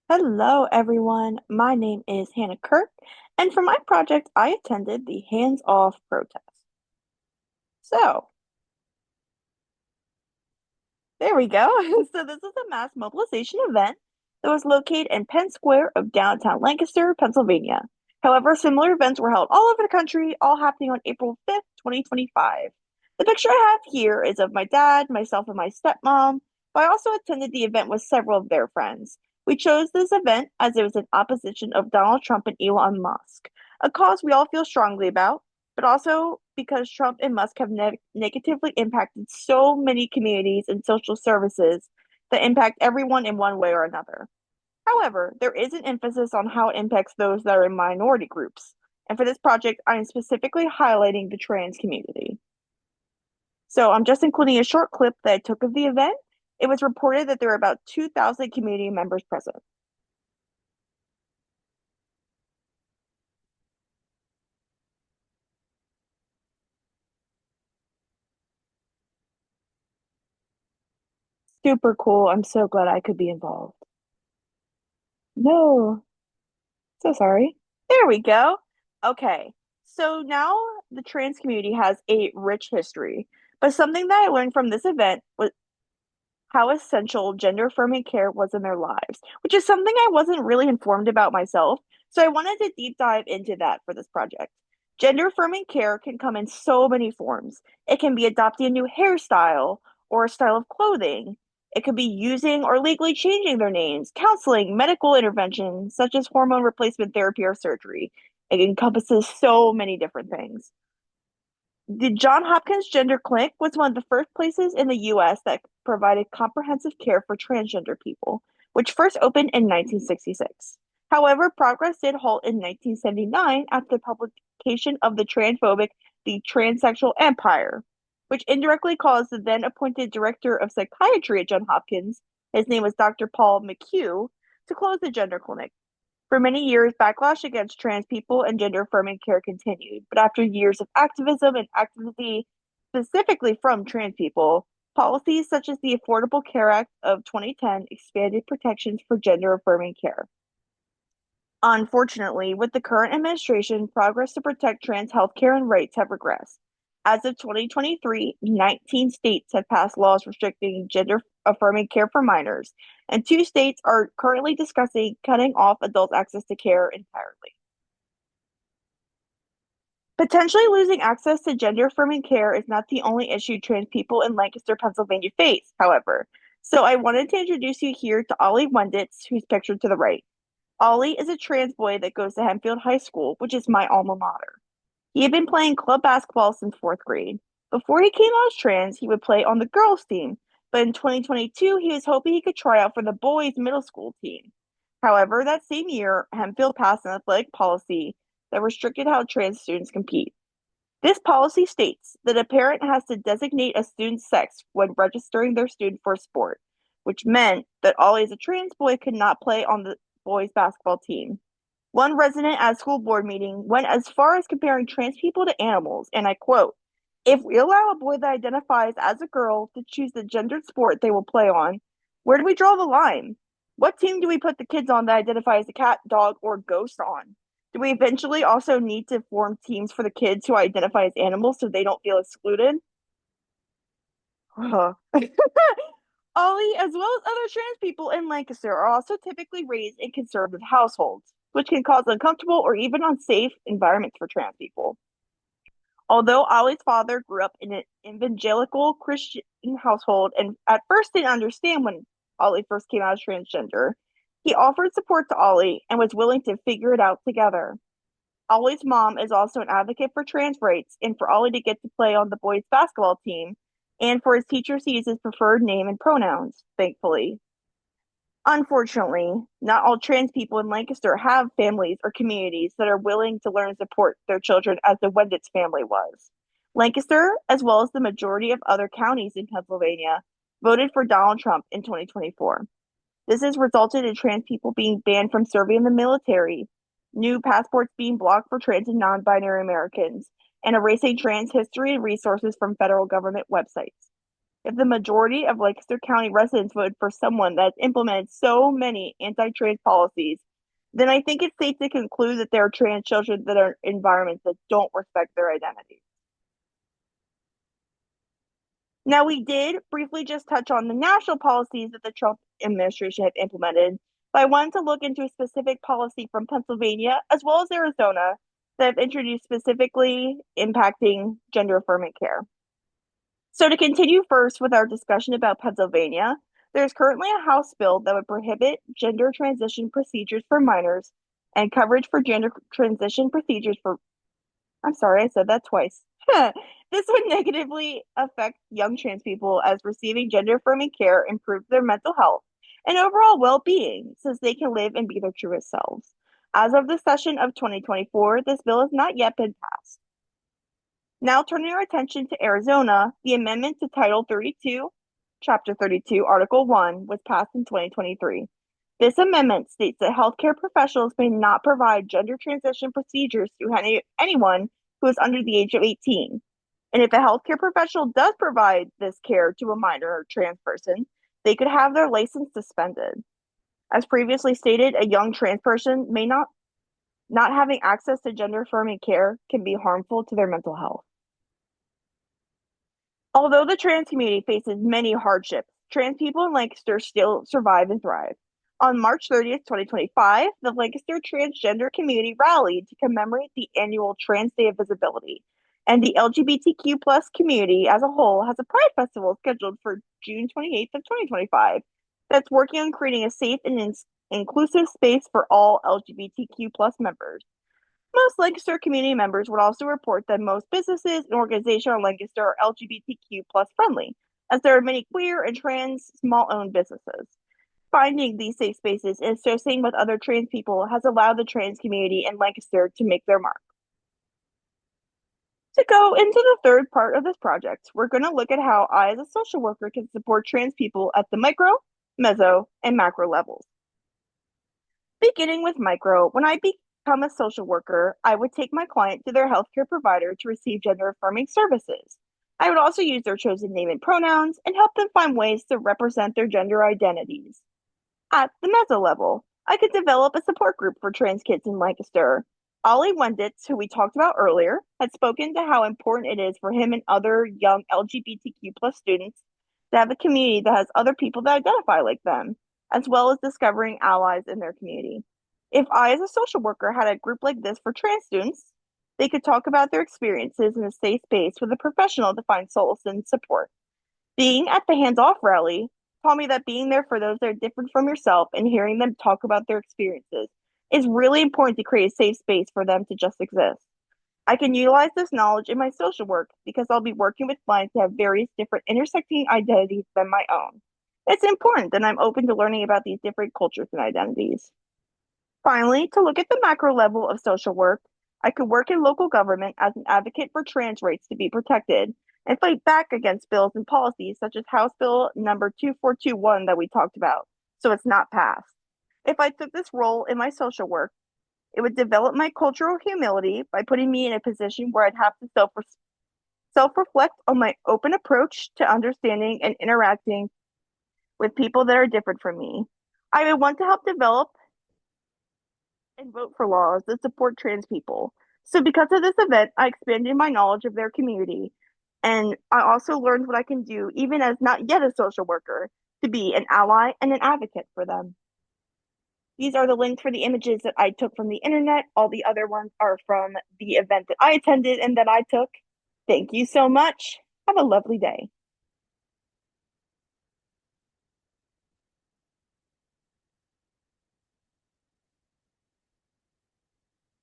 Hello, everyone. My name is Hannah Kirk, and for my project, I attended the Hands Off protest. So, there we go. So, this is a mass mobilization event that was located in Penn Square of downtown Lancaster, Pennsylvania. However, similar events were held all over the country, all happening on April 5th, 2025. The picture I have here is of my dad, myself, and my stepmom, but I also attended the event with several of their friends. We chose this event as it was in opposition of Donald Trump and Elon Musk, a cause we all feel strongly about, but also because Trump and Musk have negatively impacted so many communities and social services that impact everyone in one way or another. However, there is an emphasis on how it impacts those that are in minority groups. And for this project, I am specifically highlighting the trans community. So I'm just including a short clip that I took of the event. It was reported that there were about 2,000 community members present. Super cool. I'm so glad I could be involved. No, so sorry. There we go. Okay. So now the trans community has a rich history, but something that I learned from this event was how essential gender affirming care was in their lives, which is something I wasn't really informed about myself. So I wanted to deep dive into that for this project. Gender affirming care can come in so many forms. It can be adopting a new hairstyle or a style of clothing. It could be using or legally changing their names, counseling, medical interventions such as hormone replacement therapy or surgery. It encompasses so many different things. The Johns Hopkins Gender Clinic was one of the first places in the US that provided comprehensive care for transgender people, which first opened in 1966. However, progress did halt in 1979 after the publication of the transphobic The Transsexual Empire, which indirectly caused the then appointed director of psychiatry at Johns Hopkins, his name was Dr. Paul McHugh, to close the gender clinic. For many years, backlash against trans people and gender affirming care continued, but after years of activism and activity specifically from trans people, policies such as the Affordable Care Act of 2010 expanded protections for gender affirming care. Unfortunately, with the current administration, progress to protect trans healthcare and rights have regressed. As of 2023, 19 states have passed laws restricting gender affirming care for minors, and two states are currently discussing cutting off adult access to care entirely. Potentially losing access to gender affirming care is not the only issue trans people in Lancaster, Pennsylvania face, however. So I wanted to introduce you here to Ollie Wenditz, who's pictured to the right. Ollie is a trans boy that goes to Hempfield High School, which is my alma mater. He had been playing club basketball since fourth grade. Before he came out as trans, he would play on the girls' team, but in 2022, he was hoping he could try out for the boys' middle school team. However, that same year, Hempfield passed an athletic policy that restricted how trans students compete. This policy states that a parent has to designate a student's sex when registering their student for a sport, which meant that Ollie, as a trans boy, could not play on the boys' basketball team. One resident at a school board meeting went as far as comparing trans people to animals, and I quote, "If we allow a boy that identifies as a girl to choose the gendered sport they will play on, where do we draw the line? What team do we put the kids on that identify as a cat, dog, or ghost on? Do we eventually also need to form teams for the kids who identify as animals so they don't feel excluded?" Ollie, as well as other trans people in Lancaster, are also typically raised in conservative households, which can cause uncomfortable or even unsafe environments for trans people. Although Ollie's father grew up in an evangelical Christian household and at first didn't understand when Ollie first came out as transgender, he offered support to Ollie and was willing to figure it out together. Ollie's mom is also an advocate for trans rights and for Ollie to get to play on the boys' basketball team and for his teachers to use his preferred name and pronouns, thankfully. Unfortunately, not all trans people in Lancaster have families or communities that are willing to learn and support their children as the Wenditz family was. Lancaster, as well as the majority of other counties in Pennsylvania, voted for Donald Trump in 2024. This has resulted in trans people being banned from serving in the military, new passports being blocked for trans and non binary Americans, and erasing trans history and resources from federal government websites. If the majority of Lancaster County residents voted for someone that's implemented so many anti-trans policies, then I think it's safe to conclude that there are trans children that are in environments that don't respect their identity. Now, we did briefly just touch on the national policies that the Trump administration had implemented, but I wanted to look into a specific policy from Pennsylvania as well as Arizona that have introduced specifically impacting gender affirming care. So, to continue first with our discussion about Pennsylvania, there's currently a House bill that would prohibit gender transition procedures for minors and coverage for gender transition procedures for, I'm sorry, I said that twice. This would negatively affect young trans people as receiving gender affirming care improves their mental health and overall well being since they can live and be their truest selves. As of the session of 2024, this bill has not yet been passed. Now, turning our attention to Arizona, the amendment to Title 32, Chapter 32, Article 1 was passed in 2023. This amendment states that healthcare professionals may not provide gender transition procedures to anyone who is under the age of 18. And if a healthcare professional does provide this care to a minor or trans person, they could have their license suspended. As previously stated, a young trans person may not having access to gender affirming care can be harmful to their mental health. Although the trans community faces many hardships, trans people in Lancaster still survive and thrive. On March 30th, 2025, the Lancaster transgender community rallied to commemorate the annual Trans Day of Visibility, and the LGBTQ plus community as a whole has a Pride Festival scheduled for June 28th of 2025 that's working on creating a safe and inclusive space for all LGBTQ plus members. Most Lancaster community members would also report that most businesses and organizations in Lancaster are LGBTQ plus friendly, as there are many queer and trans small-owned businesses. Finding these safe spaces and associating with other trans people has allowed the trans community in Lancaster to make their mark. To go into the third part of this project, we're going to look at how I, as a social worker, can support trans people at the micro, meso, and macro levels. Beginning with micro, when I become a social worker, I would take my client to their healthcare provider to receive gender affirming services. I would also use their chosen name and pronouns and help them find ways to represent their gender identities. At the meso level, I could develop a support group for trans kids in Lancaster. Ollie Wenditz, who we talked about earlier, had spoken to how important it is for him and other young LGBTQ plus students to have a community that has other people that identify like them, as well as discovering allies in their community. If I, as a social worker, had a group like this for trans students, they could talk about their experiences in a safe space with a professional to find solace and support. Being at the Hands Off rally taught me that being there for those that are different from yourself and hearing them talk about their experiences is really important to create a safe space for them to just exist. I can utilize this knowledge in my social work because I'll be working with clients that have various different intersecting identities than my own. It's important that I'm open to learning about these different cultures and identities. Finally, to look at the macro level of social work, I could work in local government as an advocate for trans rights to be protected and fight back against bills and policies such as House Bill number 2421 that we talked about, so it's not passed. If I took this role in my social work, it would develop my cultural humility by putting me in a position where I'd have to self-reflect on my open approach to understanding and interacting with people that are different from me. I would want to help develop and vote for laws that support trans people. So, because of this event, I expanded my knowledge of their community. And I also learned what I can do, even as not yet a social worker, to be an ally and an advocate for them. These are the links for the images that I took from the internet. All the other ones are from the event that I attended and that I took. Thank you so much. Have a lovely day.